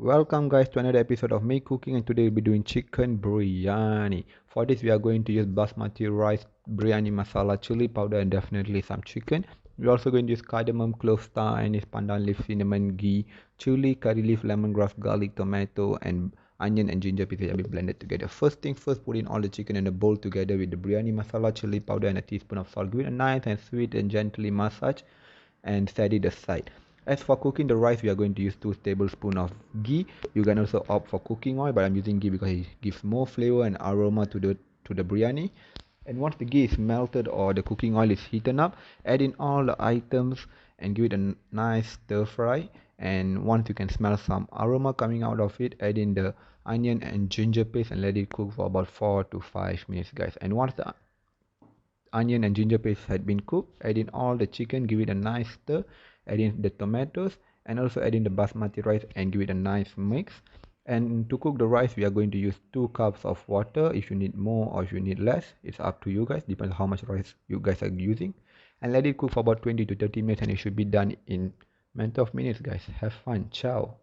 Welcome guys to another episode of me cooking, and today we'll be doing chicken biryani. For this we are going to use basmati rice, biryani masala, chili powder and definitely some chicken. We're also going to use cardamom, clove, star anise, pandan leaf, cinnamon, ghee, chili, curry leaf, lemongrass, garlic, tomato and onion and ginger pieces have been blended together. First thing first, put in all the chicken in a bowl together with the biryani masala, chili powder and a teaspoon of salt. Give it a nice and sweet and gently massage and set it aside. As for cooking the rice, we are going to use 2 tablespoons of ghee. You can also opt for cooking oil, but I'm using ghee because it gives more flavor and aroma to the biryani. And once the ghee is melted or the cooking oil is heated up, add in all the items and give it a nice stir fry. And once you can smell some aroma coming out of it, add in the onion and ginger paste and let it cook for about 4 to 5 minutes, guys. And once the onion and ginger paste had been cooked, add in all the chicken, give it a nice stir, add in the tomatoes and also add in the basmati rice and give it a nice mix. And to cook the rice, we are going to use 2 cups of water. If you need more or if you need less, it's up to you guys, depends how much rice you guys are using. And let it cook for about 20 to 30 minutes and it should be done in matter of minutes, guys. Have fun. Ciao.